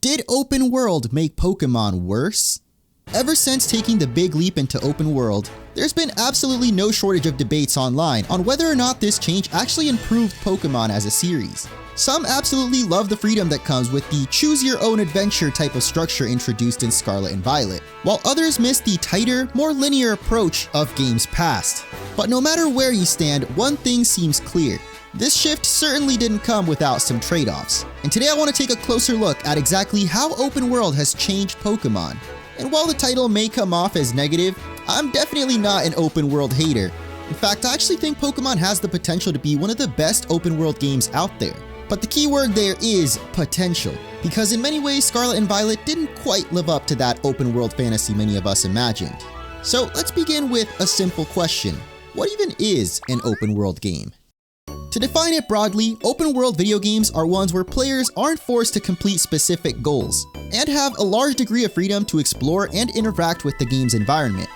Did open world make Pokémon worse? Ever since taking the big leap into open world, there's been absolutely no shortage of debates online on whether or not this change actually improved Pokémon as a series. Some absolutely love the freedom that comes with the choose-your-own-adventure type of structure introduced in Scarlet and Violet, while others miss the tighter, more linear approach of games past. But no matter where you stand, one thing seems clear. This shift certainly didn't come without some trade-offs. And today I want to take a closer look at exactly how open world has changed Pokémon. And while the title may come off as negative, I'm definitely not an open world hater. In fact, I actually think Pokémon has the potential to be one of the best open world games out there. But the key word there is potential, because in many ways Scarlet and Violet didn't quite live up to that open world fantasy many of us imagined. So let's begin with a simple question. What even is an open world game? To define it broadly, open world video games are ones where players aren't forced to complete specific goals, and have a large degree of freedom to explore and interact with the game's environment.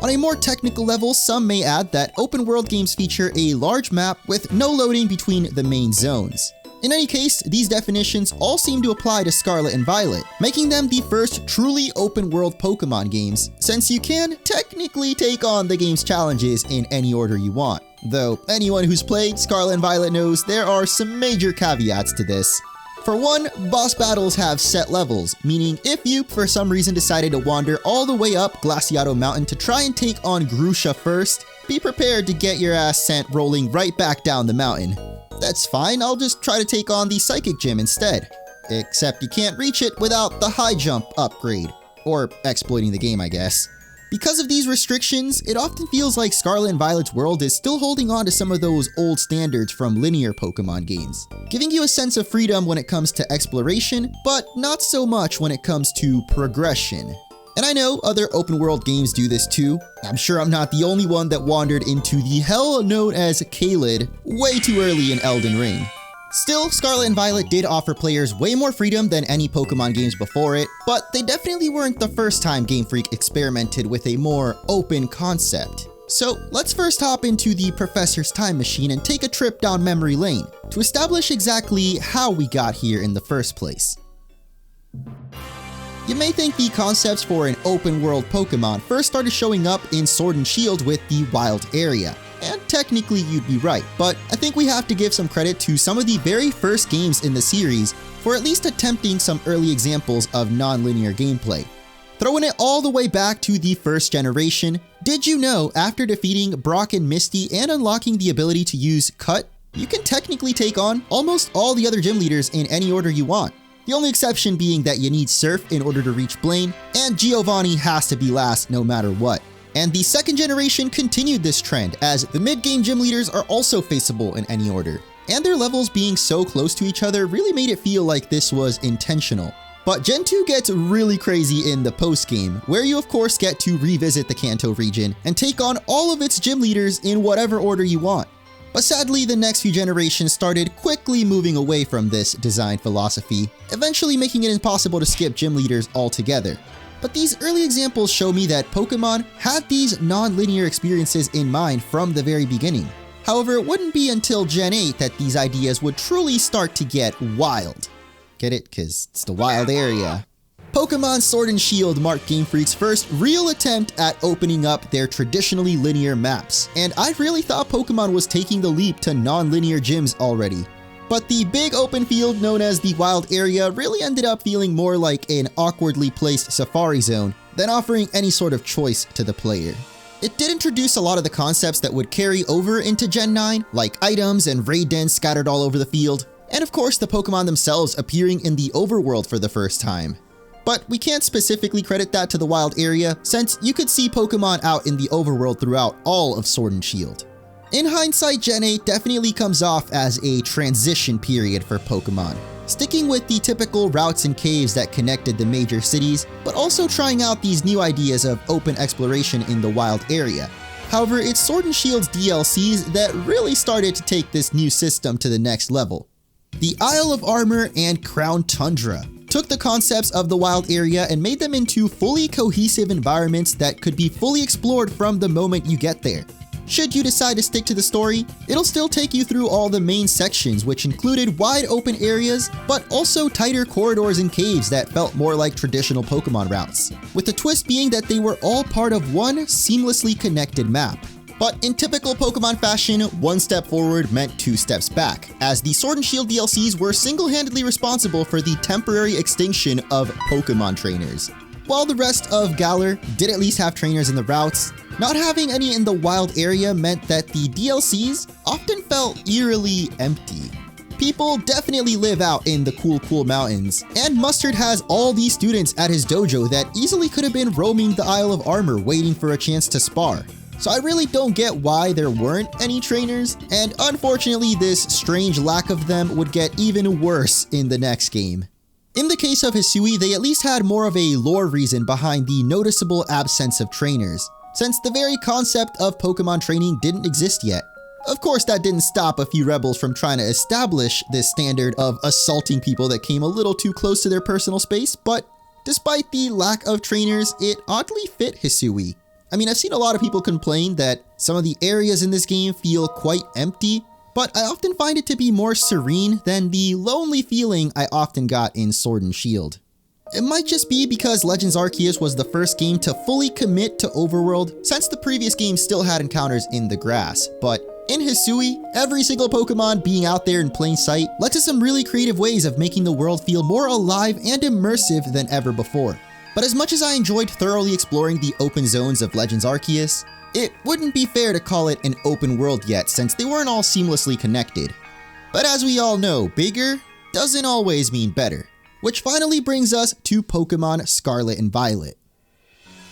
On a more technical level, some may add that open world games feature a large map with no loading between the main zones. In any case, these definitions all seem to apply to Scarlet and Violet, making them the first truly open-world Pokémon games, since you can technically take on the game's challenges in any order you want. Though anyone who's played Scarlet and Violet knows there are some major caveats to this. For one, boss battles have set levels, meaning if you for some reason decided to wander all the way up Glaciado Mountain to try and take on Grusha first, be prepared to get your ass sent rolling right back down the mountain. That's fine, I'll just try to take on the Psychic Gym instead. Except you can't reach it without the high jump upgrade. Or exploiting the game, I guess. Because of these restrictions, it often feels like Scarlet and Violet's world is still holding on to some of those old standards from linear Pokémon games, giving you a sense of freedom when it comes to exploration, but not so much when it comes to progression. And I know other open world games do this too. I'm sure I'm not the only one that wandered into the hell known as Caelid way too early in Elden Ring. Still, Scarlet and Violet did offer players way more freedom than any Pokémon games before it, but they definitely weren't the first time Game Freak experimented with a more open concept. So let's first hop into the Professor's time machine and take a trip down memory lane to establish exactly how we got here in the first place. You may think the concepts for an open world Pokémon first started showing up in Sword and Shield with the Wild Area. And technically you'd be right, but I think we have to give some credit to some of the very first games in the series for at least attempting some early examples of non-linear gameplay. Throwing it all the way back to the first generation, did you know after defeating Brock and Misty and unlocking the ability to use Cut, you can technically take on almost all the other gym leaders in any order you want? The only exception being that you need Surf in order to reach Blaine, and Giovanni has to be last no matter what. And the second generation continued this trend, as the mid-game gym leaders are also faceable in any order. And their levels being so close to each other really made it feel like this was intentional. But Gen 2 gets really crazy in the post-game, where you of course get to revisit the Kanto region and take on all of its gym leaders in whatever order you want. But sadly, the next few generations started quickly moving away from this design philosophy, eventually making it impossible to skip gym leaders altogether. But these early examples show me that Pokémon had these non-linear experiences in mind from the very beginning. However, it wouldn't be until Gen 8 that these ideas would truly start to get wild. Get it? 'Cause it's the wild area. Pokémon Sword and Shield marked Game Freak's first real attempt at opening up their traditionally linear maps, and I really thought Pokémon was taking the leap to non-linear gyms already. But the big open field known as the Wild Area really ended up feeling more like an awkwardly placed safari zone than offering any sort of choice to the player. It did introduce a lot of the concepts that would carry over into Gen 9, like items and raid dens scattered all over the field, and of course the Pokémon themselves appearing in the overworld for the first time. But we can't specifically credit that to the Wild Area, since you could see Pokémon out in the overworld throughout all of Sword and Shield. In hindsight, Gen 8 definitely comes off as a transition period for Pokémon, sticking with the typical routes and caves that connected the major cities, but also trying out these new ideas of open exploration in the Wild Area. However, it's Sword and Shield's DLCs that really started to take this new system to the next level. The Isle of Armor and Crown Tundra took the concepts of the Wild Area and made them into fully cohesive environments that could be fully explored from the moment you get there. Should you decide to stick to the story, it'll still take you through all the main sections, which included wide open areas, but also tighter corridors and caves that felt more like traditional Pokemon routes, with the twist being that they were all part of one seamlessly connected map. But in typical Pokemon fashion, one step forward meant two steps back, as the Sword and Shield DLCs were single-handedly responsible for the temporary extinction of Pokemon trainers. While the rest of Galar did at least have trainers in the routes, not having any in the wild area meant that the DLCs often felt eerily empty. People definitely live out in the cool mountains, and Mustard has all these students at his dojo that easily could have been roaming the Isle of Armor waiting for a chance to spar. So I really don't get why there weren't any trainers, and unfortunately this strange lack of them would get even worse in the next game. In the case of Hisui, they at least had more of a lore reason behind the noticeable absence of trainers, since the very concept of Pokemon training didn't exist yet. Of course, that didn't stop a few rebels from trying to establish this standard of assaulting people that came a little too close to their personal space, but despite the lack of trainers, it oddly fit Hisui. I mean, I've seen a lot of people complain that some of the areas in this game feel quite empty, but I often find it to be more serene than the lonely feeling I often got in Sword and Shield. It might just be because Legends Arceus was the first game to fully commit to overworld, since the previous game still had encounters in the grass, but in Hisui, every single Pokemon being out there in plain sight led to some really creative ways of making the world feel more alive and immersive than ever before. But as much as I enjoyed thoroughly exploring the open zones of Legends Arceus, it wouldn't be fair to call it an open world yet since they weren't all seamlessly connected. But as we all know, bigger doesn't always mean better. Which finally brings us to Pokemon Scarlet and Violet.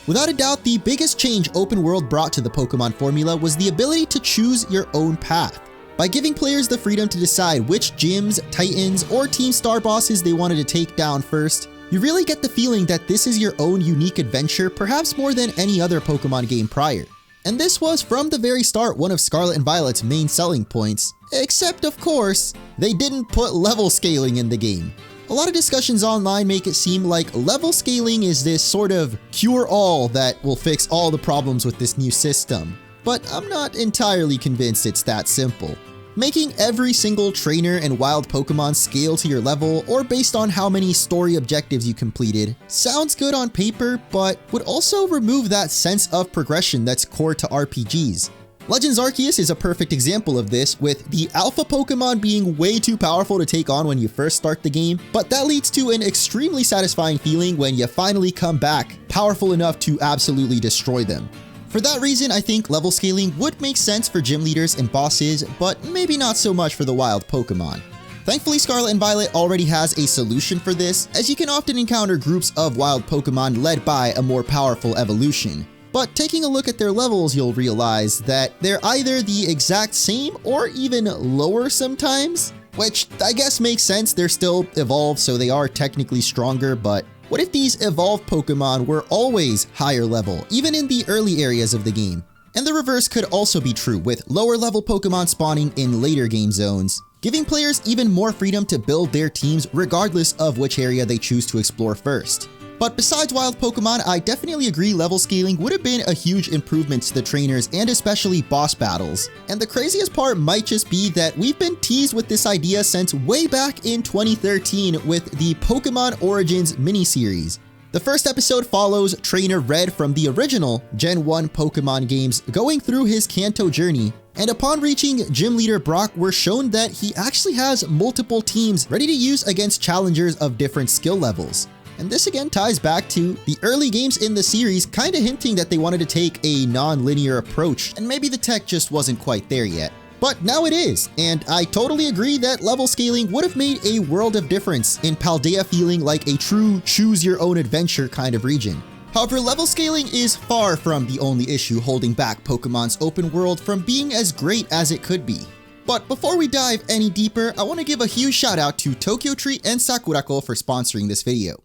Without a doubt, the biggest change open world brought to the Pokemon formula was the ability to choose your own path. By giving players the freedom to decide which gyms, titans, or team star bosses they wanted to take down first, you really get the feeling that this is your own unique adventure, perhaps more than any other Pokemon game prior. And this was from the very start one of Scarlet and Violet's main selling points, except of course, they didn't put level scaling in the game. A lot of discussions online make it seem like level scaling is this sort of cure-all that will fix all the problems with this new system. But I'm not entirely convinced it's that simple. Making every single trainer and wild Pokemon scale to your level or based on how many story objectives you completed sounds good on paper, but would also remove that sense of progression that's core to RPGs. Legends Arceus is a perfect example of this, with the alpha Pokemon being way too powerful to take on when you first start the game, but that leads to an extremely satisfying feeling when you finally come back, powerful enough to absolutely destroy them. For that reason, I think level scaling would make sense for gym leaders and bosses, but maybe not so much for the wild Pokemon. Thankfully, Scarlet and Violet already has a solution for this, as you can often encounter groups of wild Pokemon led by a more powerful evolution. But taking a look at their levels, you'll realize that they're either the exact same or even lower sometimes, which I guess makes sense. They're still evolved, so they are technically stronger, but what if these evolved Pokemon were always higher level, even in the early areas of the game? And the reverse could also be true, with lower level Pokemon spawning in later game zones, giving players even more freedom to build their teams regardless of which area they choose to explore first. But besides wild Pokemon, I definitely agree level scaling would have been a huge improvement to the trainers and especially boss battles. And the craziest part might just be that we've been teased with this idea since way back in 2013 with the Pokemon Origins miniseries. The first episode follows Trainer Red from the original Gen 1 Pokemon games going through his Kanto journey, and upon reaching Gym Leader Brock, we're shown that he actually has multiple teams ready to use against challengers of different skill levels. And this again ties back to the early games in the series kinda hinting that they wanted to take a non-linear approach, and maybe the tech just wasn't quite there yet. But now it is, and I totally agree that level scaling would have made a world of difference in Paldea feeling like a true choose-your-own-adventure kind of region. However, level scaling is far from the only issue holding back Pokemon's open world from being as great as it could be. But before we dive any deeper, I want to give a huge shout out to Tokyo Treat and Sakurako for sponsoring this video.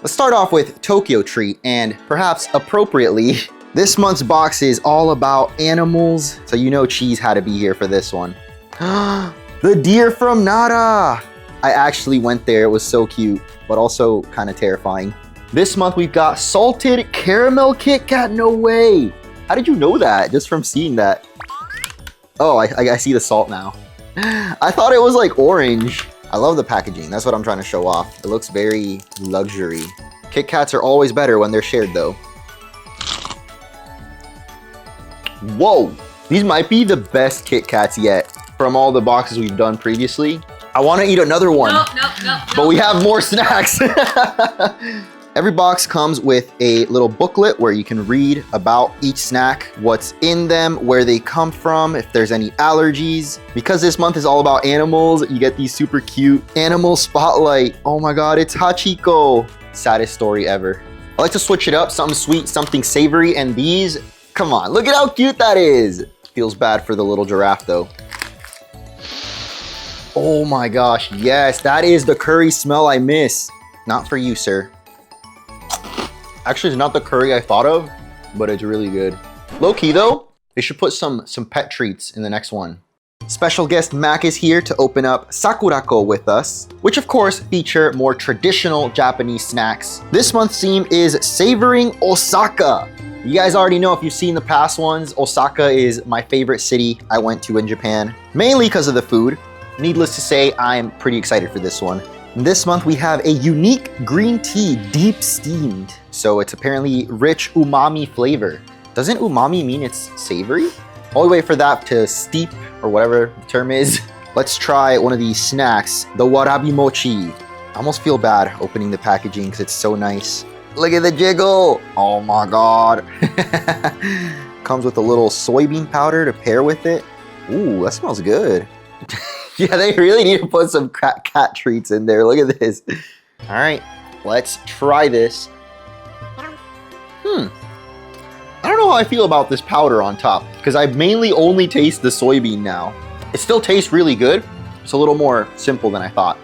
Let's start off with Tokyo Treat, and perhaps appropriately, this month's box is all about animals, so you know Cheese had to be here for this one. The deer from Nara! I actually went there, it was so cute, but also kind of terrifying. This month we've got salted caramel Kit Kat, no way! How did you know that just from seeing that? Oh, I see the salt now. I thought it was like orange. I love the packaging. That's what I'm trying to show off. It looks very luxury. Kit Kats are always better when they're shared though. Whoa, these might be the best Kit Kats yet from all the boxes we've done previously. I want to eat another one, but we have more snacks. Every box comes with a little booklet where you can read about each snack, what's in them, where they come from, if there's any allergies. Because this month is all about animals, you get these super cute animal spotlight. Oh my God, it's Hachiko. Saddest story ever. I like to switch it up, something sweet, something savory, and these, come on, look at how cute that is. Feels bad for the little giraffe though. Oh my gosh, yes, that is the curry smell I miss. Not for you, sir. Actually, it's not the curry I thought of, but it's really good. Low key though, they should put some pet treats in the next one. Special guest Mac is here to open up Sakurako with us, which of course feature more traditional Japanese snacks. This month's theme is Savoring Osaka. You guys already know if you've seen the past ones, Osaka is my favorite city I went to in Japan, mainly because of the food. Needless to say, I'm pretty excited for this one. This month we have a unique green tea deep steamed. So it's apparently rich umami flavor. Doesn't umami mean it's savory? While we wait for that to steep or whatever the term is, let's try one of these snacks, the warabi mochi. I almost feel bad opening the packaging because it's so nice. Look at the jiggle. Oh my God. Comes with a little soybean powder to pair with it. Ooh, that smells good. Yeah, they really need to put some cat treats in there. Look at this. All right, let's try this. I don't know how I feel about this powder on top because I mainly only taste the soybean now. It still tastes really good. It's a little more simple than I thought.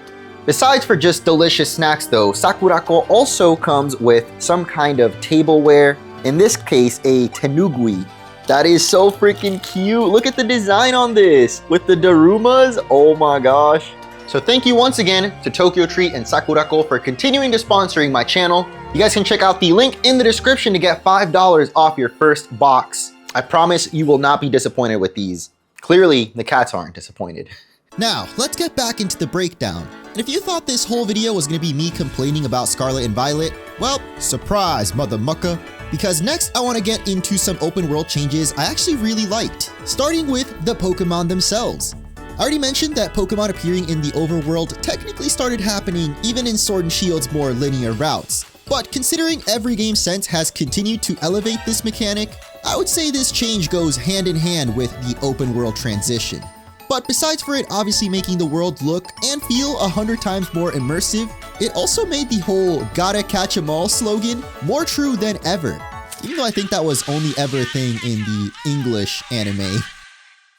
Besides for just delicious snacks though, Sakurako also comes with some kind of tableware. In this case, a tenugui. That is so freaking cute. Look at the design on this with the darumas. Oh my gosh. So thank you once again to Tokyo Treat and Sakurako for continuing to sponsoring my channel. You guys can check out the link in the description to get $5 off your first box. I promise you will not be disappointed with these. Clearly, the cats aren't disappointed. Now, let's get back into the breakdown. And if you thought this whole video was going to be me complaining about Scarlet and Violet, well, surprise, mother mucker. Because next I want to get into some open world changes I actually really liked, starting with the Pokemon themselves. I already mentioned that Pokemon appearing in the overworld technically started happening even in Sword and Shield's more linear routes. But considering every game since has continued to elevate this mechanic, I would say this change goes hand in hand with the open world transition. But besides for it obviously making the world look and feel 100 times more immersive, it also made the whole "gotta catch 'em all" slogan more true than ever, even though I think that was only ever a thing in the English anime.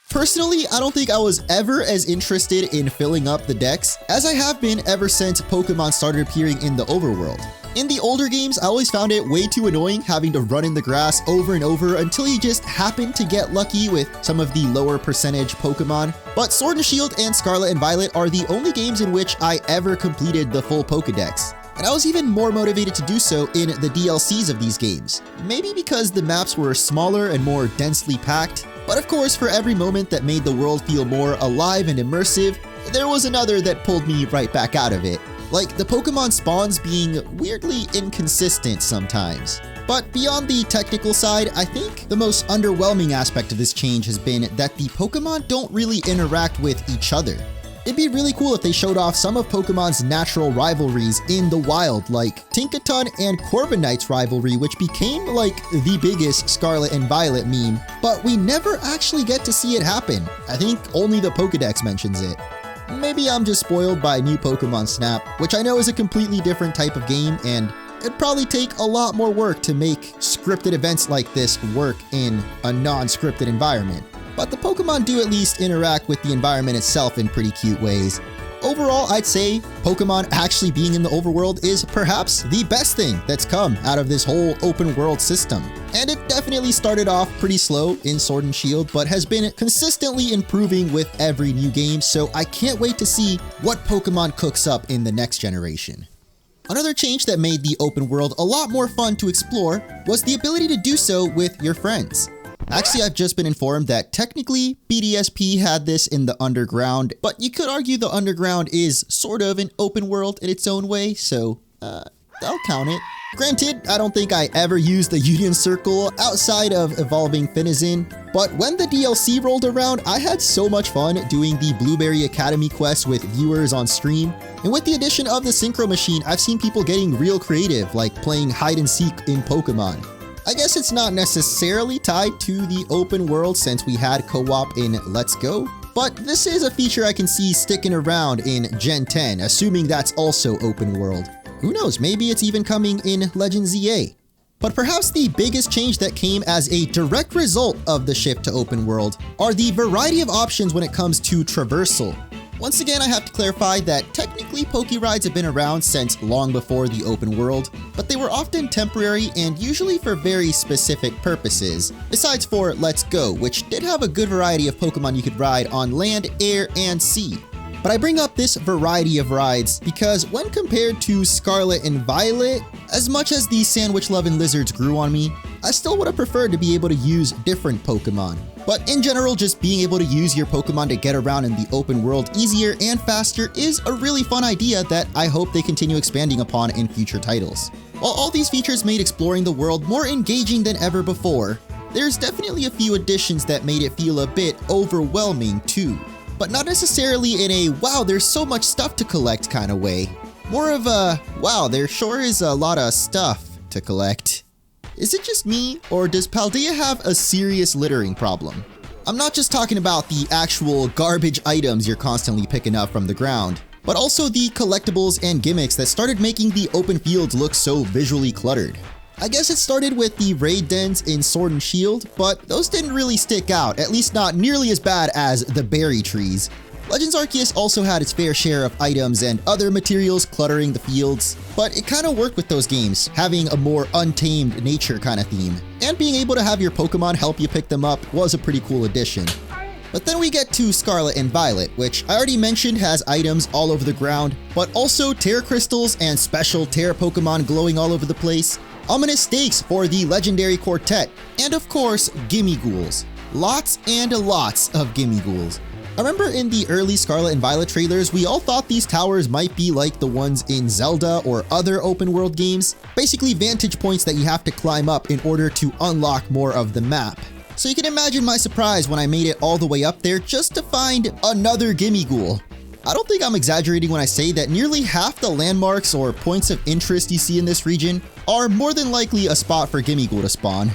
Personally, I don't think I was ever as interested in filling up the decks as I have been ever since Pokemon started appearing in the overworld. In the older games, I always found it way too annoying having to run in the grass over and over until you just happen to get lucky with some of the lower percentage Pokemon. But Sword and Shield and Scarlet and Violet are the only games in which I ever completed the full Pokedex. And I was even more motivated to do so in the DLCs of these games. Maybe because the maps were smaller and more densely packed, but of course for every moment that made the world feel more alive and immersive, there was another that pulled me right back out of it. Like the Pokemon spawns being weirdly inconsistent sometimes. But beyond the technical side, I think the most underwhelming aspect of this change has been that the Pokemon don't really interact with each other. It'd be really cool if they showed off some of Pokemon's natural rivalries in the wild, like Tinkaton and Corviknight's rivalry, which became like the biggest Scarlet and Violet meme, but we never actually get to see it happen. I think only the Pokedex mentions it. Maybe I'm just spoiled by New Pokemon Snap, which I know is a completely different type of game, and it'd probably take a lot more work to make scripted events like this work in a non-scripted environment. But the Pokemon do at least interact with the environment itself in pretty cute ways. Overall, I'd say Pokemon actually being in the overworld is perhaps the best thing that's come out of this whole open world system. And it definitely started off pretty slow in Sword and Shield, but has been consistently improving with every new game, so I can't wait to see what Pokemon cooks up in the next generation. Another change that made the open world a lot more fun to explore was the ability to do so with your friends. Actually, I've just been informed that technically BDSP had this in the underground, but you could argue the underground is sort of an open world in its own way, so I'll count it. Granted, I don't think I ever used the Union Circle outside of evolving Finizen, but when the DLC rolled around, I had so much fun doing the Blueberry Academy quest with viewers on stream. And with the addition of the Synchro Machine, I've seen people getting real creative, like playing hide and seek in Pokemon. I guess it's not necessarily tied to the open world since we had co-op in Let's Go, but this is a feature I can see sticking around in Gen 10, assuming that's also open world. Who knows, maybe it's even coming in Legend ZA. But perhaps the biggest change that came as a direct result of the shift to open world are the variety of options when it comes to traversal. Once again, I have to clarify that technically Pokerides have been around since long before the open world, but they were often temporary and usually for very specific purposes, besides for Let's Go, which did have a good variety of Pokemon you could ride on land, air, and sea. But I bring up this variety of rides because when compared to Scarlet and Violet, as much as the Sandwich Lovin' Lizards grew on me, I still would have preferred to be able to use different Pokemon. But in general, just being able to use your Pokemon to get around in the open world easier and faster is a really fun idea that I hope they continue expanding upon in future titles. While all these features made exploring the world more engaging than ever before, there's definitely a few additions that made it feel a bit overwhelming too. But not necessarily in a wow, there's so much stuff to collect kind of way. More of a wow, there sure is a lot of stuff to collect. Is it just me, or does Paldea have a serious littering problem? I'm not just talking about the actual garbage items you're constantly picking up from the ground, but also the collectibles and gimmicks that started making the open fields look so visually cluttered. I guess it started with the raid dens in Sword and Shield, but those didn't really stick out, at least not nearly as bad as the berry trees. Legends Arceus also had its fair share of items and other materials cluttering the fields, but it kind of worked with those games, having a more untamed nature kind of theme. And being able to have your Pokemon help you pick them up was a pretty cool addition. But then we get to Scarlet and Violet, which I already mentioned has items all over the ground, but also Terra Crystals and special Terra Pokemon glowing all over the place, ominous stakes for the legendary quartet, and of course, Gimme Ghouls. Lots and lots of Gimme Ghouls. I remember in the early Scarlet and Violet trailers, we all thought these towers might be like the ones in Zelda or other open world games, basically vantage points that you have to climb up in order to unlock more of the map. So you can imagine my surprise when I made it all the way up there just to find another Gimme Ghoul. I don't think I'm exaggerating when I say that nearly half the landmarks or points of interest you see in this region are more than likely a spot for Gimme Ghoul to spawn.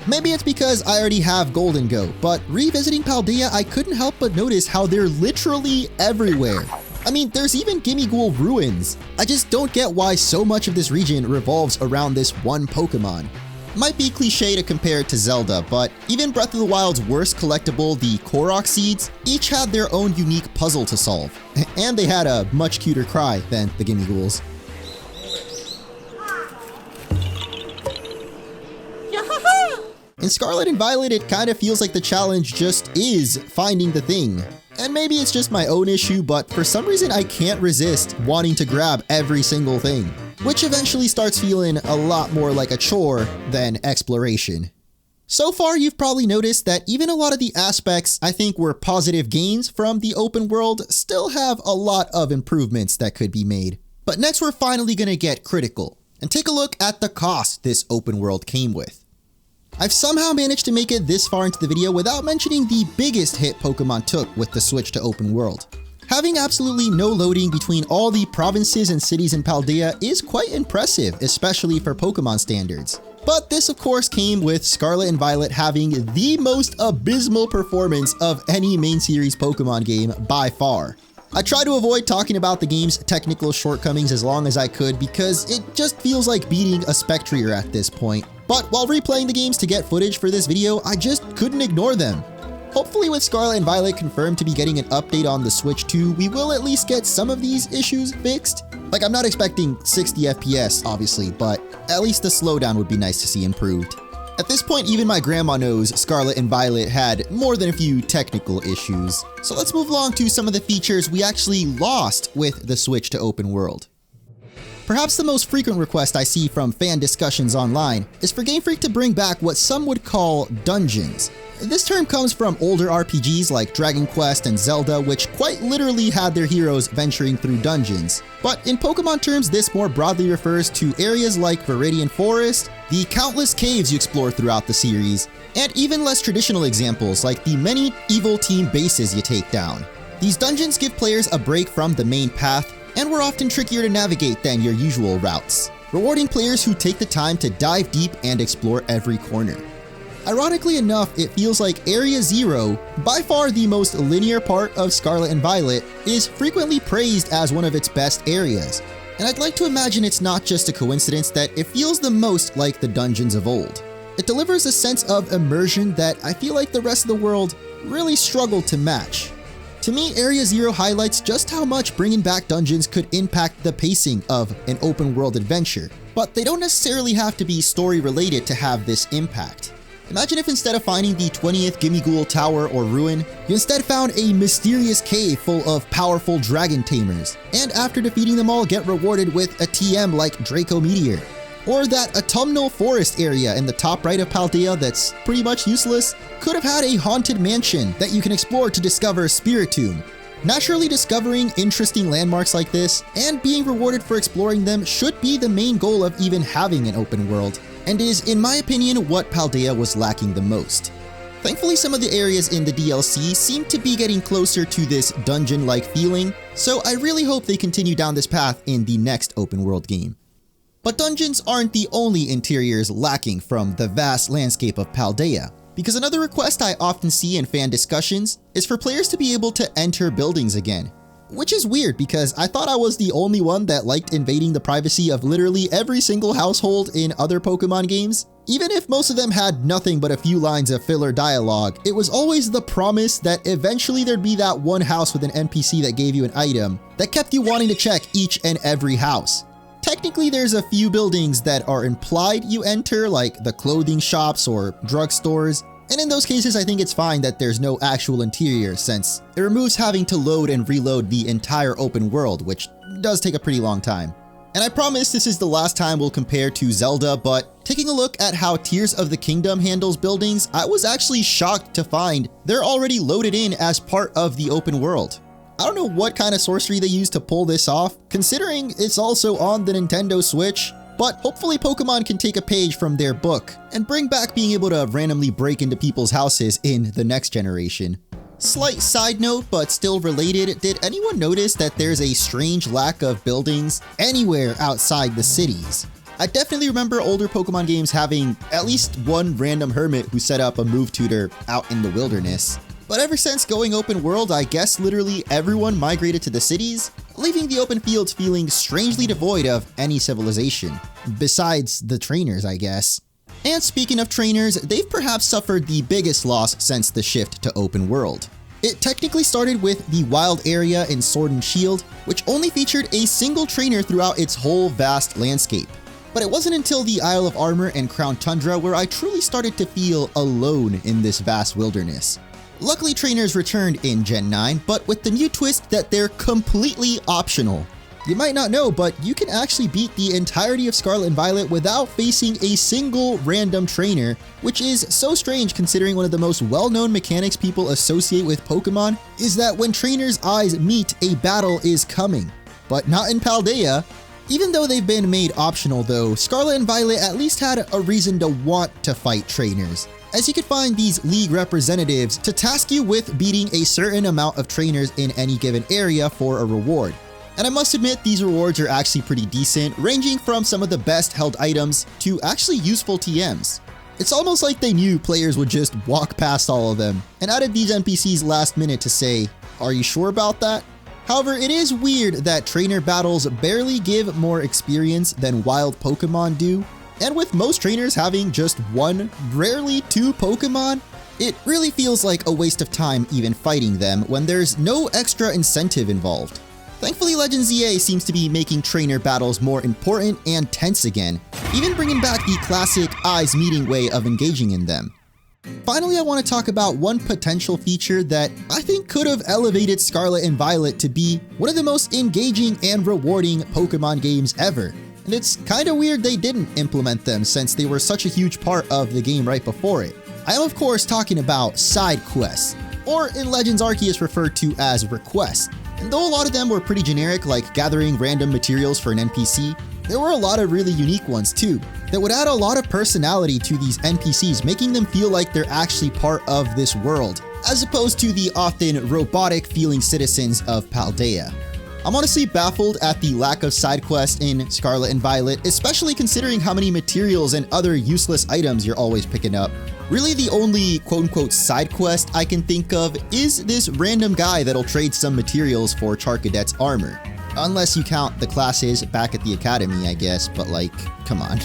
Maybe it's because I already have Golden Go, but revisiting Paldea, I couldn't help but notice how they're literally everywhere. I mean, there's even Gimme Ghoul ruins. I just don't get why so much of this region revolves around this one Pokemon. Might be cliche to compare it to Zelda, but even Breath of the Wild's worst collectible, the Korok Seeds, each had their own unique puzzle to solve. And they had a much cuter cry than the Gimme Ghouls. In Scarlet and Violet, it kind of feels like the challenge just is finding the thing. And maybe it's just my own issue, but for some reason I can't resist wanting to grab every single thing, which eventually starts feeling a lot more like a chore than exploration. So far, you've probably noticed that even a lot of the aspects I think were positive gains from the open world still have a lot of improvements that could be made. But next we're finally going to get critical and take a look at the cost this open world came with. I've somehow managed to make it this far into the video without mentioning the biggest hit Pokemon took with the switch to open world. Having absolutely no loading between all the provinces and cities in Paldea is quite impressive, especially for Pokemon standards. But this of course came with Scarlet and Violet having the most abysmal performance of any main series Pokemon game by far. I try to avoid talking about the game's technical shortcomings as long as I could because it just feels like beating a Spectrier at this point. But while replaying the games to get footage for this video, I just couldn't ignore them. Hopefully with Scarlet and Violet confirmed to be getting an update on the Switch 2, we will at least get some of these issues fixed. Like, I'm not expecting 60 FPS, obviously, but at least the slowdown would be nice to see improved. At this point, even my grandma knows Scarlet and Violet had more than a few technical issues. So let's move along to some of the features we actually lost with the switch to open world. Perhaps the most frequent request I see from fan discussions online is for Game Freak to bring back what some would call dungeons. This term comes from older RPGs like Dragon Quest and Zelda, which quite literally had their heroes venturing through dungeons. But in Pokemon terms, this more broadly refers to areas like Viridian Forest, the countless caves you explore throughout the series, and even less traditional examples like the many evil team bases you take down. These dungeons give players a break from the main path and were often trickier to navigate than your usual routes, rewarding players who take the time to dive deep and explore every corner. Ironically enough, it feels like Area Zero, by far the most linear part of Scarlet and Violet, is frequently praised as one of its best areas. And I'd like to imagine it's not just a coincidence that it feels the most like the dungeons of old. It delivers a sense of immersion that I feel like the rest of the world really struggled to match. To me, Area Zero highlights just how much bringing back dungeons could impact the pacing of an open world adventure, but they don't necessarily have to be story related to have this impact. Imagine if instead of finding the 20th Gimmighoul Tower or Ruin, you instead found a mysterious cave full of powerful dragon tamers, and after defeating them all get rewarded with a TM like Draco Meteor. Or that autumnal forest area in the top right of Paldea that's pretty much useless could have had a haunted mansion that you can explore to discover Spiritomb. Naturally, discovering interesting landmarks like this and being rewarded for exploring them should be the main goal of even having an open world, and is, in my opinion, what Paldea was lacking the most. Thankfully, some of the areas in the DLC seem to be getting closer to this dungeon-like feeling, so I really hope they continue down this path in the next open world game. But dungeons aren't the only interiors lacking from the vast landscape of Paldea, because another request I often see in fan discussions is for players to be able to enter buildings again. Which is weird because I thought I was the only one that liked invading the privacy of literally every single household in other Pokemon games. Even if most of them had nothing but a few lines of filler dialogue, it was always the promise that eventually there'd be that one house with an NPC that gave you an item that kept you wanting to check each and every house. Technically, there's a few buildings that are implied you enter, like the clothing shops or drugstores, and in those cases I think it's fine that there's no actual interior since it removes having to load and reload the entire open world, which does take a pretty long time. And I promise this is the last time we'll compare to Zelda, but taking a look at how Tears of the Kingdom handles buildings, I was actually shocked to find they're already loaded in as part of the open world. I don't know what kind of sorcery they use to pull this off, considering it's also on the Nintendo Switch, but hopefully Pokemon can take a page from their book and bring back being able to randomly break into people's houses in the next generation. Slight side note, but still related, did anyone notice that there's a strange lack of buildings anywhere outside the cities? I definitely remember older Pokemon games having at least one random hermit who set up a move tutor out in the wilderness. But ever since going open world, I guess literally everyone migrated to the cities, leaving the open fields feeling strangely devoid of any civilization. Besides the trainers, I guess. And speaking of trainers, they've perhaps suffered the biggest loss since the shift to open world. It technically started with the wild area in Sword and Shield, which only featured a single trainer throughout its whole vast landscape. But it wasn't until the Isle of Armor and Crown Tundra where I truly started to feel alone in this vast wilderness. Luckily, trainers returned in Gen 9, but with the new twist that they're completely optional. You might not know, but you can actually beat the entirety of Scarlet and Violet without facing a single random trainer, which is so strange considering one of the most well-known mechanics people associate with Pokemon is that when trainers' eyes meet, a battle is coming. But not in Paldea. Even though they've been made optional though, Scarlet and Violet at least had a reason to want to fight trainers, as you could find these league representatives to task you with beating a certain amount of trainers in any given area for a reward. And I must admit these rewards are actually pretty decent, ranging from some of the best held items to actually useful TMs. It's almost like they knew players would just walk past all of them, and added these NPCs last minute to say, "Are you sure about that?" However, it is weird that trainer battles barely give more experience than wild Pokemon do, and with most trainers having just one, rarely two Pokemon, it really feels like a waste of time even fighting them when there's no extra incentive involved. Thankfully, Legends EA seems to be making trainer battles more important and tense again, even bringing back the classic eyes meeting way of engaging in them. finally, I want to talk about one potential feature that I think could have elevated Scarlet and Violet to be one of the most engaging and rewarding Pokemon games ever. And it's kinda weird they didn't implement them since they were such a huge part of the game right before it. I am of course talking about side quests, or in Legends Arceus referred to as requests. And though a lot of them were pretty generic, like gathering random materials for an NPC, there were a lot of really unique ones too, that would add a lot of personality to these NPCs, making them feel like they're actually part of this world, as opposed to the often robotic feeling citizens of Paldea. I'm honestly baffled at the lack of side quests in Scarlet and Violet, especially considering how many materials and other useless items you're always picking up. Really the only quote-unquote side quest I can think of is this random guy that'll trade some materials for Charcadet's armor. Unless you count the classes back at the academy, I guess, but like, come on.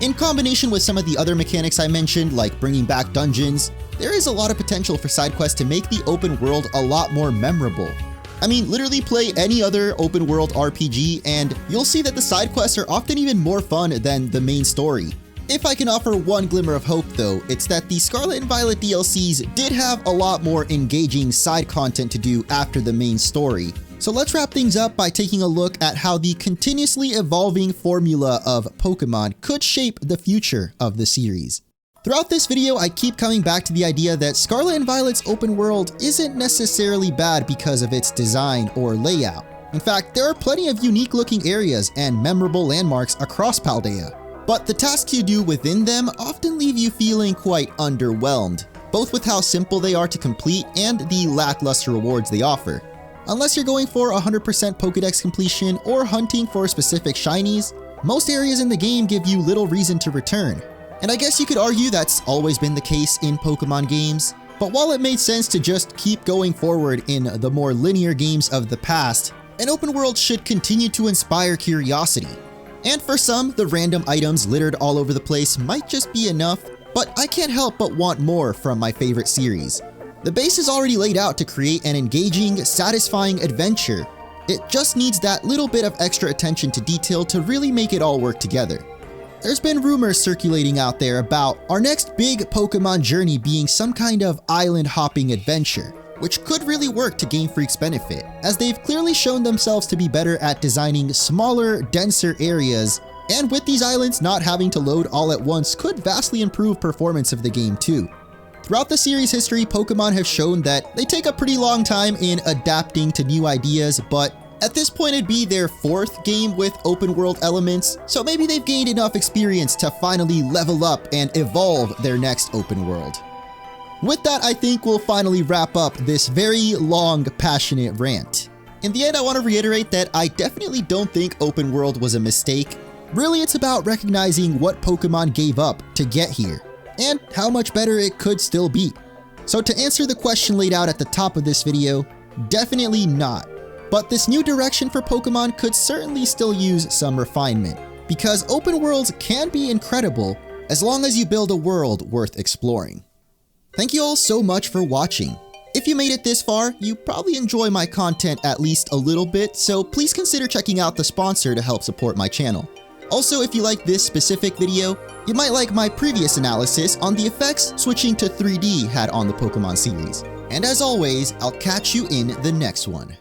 In combination with some of the other mechanics I mentioned, like bringing back dungeons, there is a lot of potential for side quests to make the open world a lot more memorable. I mean, literally play any other open world RPG and you'll see that the side quests are often even more fun than the main story. If I can offer one glimmer of hope though, it's that the Scarlet and Violet DLCs did have a lot more engaging side content to do after the main story. So let's wrap things up by taking a look at how the continuously evolving formula of Pokemon could shape the future of the series. Throughout this video, I keep coming back to the idea that Scarlet and Violet's open world isn't necessarily bad because of its design or layout. In fact, there are plenty of unique looking areas and memorable landmarks across Paldea. But the tasks you do within them often leave you feeling quite underwhelmed, both with how simple they are to complete and the lackluster rewards they offer. Unless you're going for 100% Pokédex completion or hunting for specific shinies, most areas in the game give you little reason to return. And I guess you could argue that's always been the case in Pokemon games, but while it made sense to just keep going forward in the more linear games of the past, an open world should continue to inspire curiosity. And for some, the random items littered all over the place might just be enough, but I can't help but want more from my favorite series. The base is already laid out to create an engaging, satisfying adventure. It just needs that little bit of extra attention to detail to really make it all work together. There's been rumors circulating out there about our next big Pokemon journey being some kind of island hopping adventure, which could really work to Game Freak's benefit, as they've clearly shown themselves to be better at designing smaller, denser areas, and with these islands not having to load all at once could vastly improve performance of the game too. Throughout the series' history, Pokemon have shown that they take a pretty long time in adapting to new ideas, but at this point it'd be their fourth game with open world elements, so maybe they've gained enough experience to finally level up and evolve their next open world. With that, I think we'll finally wrap up this very long, passionate rant. In the end, I want to reiterate that I definitely don't think open world was a mistake. Really, it's about recognizing what Pokemon gave up to get here, and how much better it could still be. So to answer the question laid out at the top of this video, definitely not. But this new direction for Pokemon could certainly still use some refinement, because open worlds can be incredible as long as you build a world worth exploring. Thank you all so much for watching. If you made it this far, you probably enjoy my content at least a little bit, so please consider checking out the sponsor to help support my channel. Also, if you like this specific video, you might like my previous analysis on the effects switching to 3D had on the Pokemon series. And as always, I'll catch you in the next one.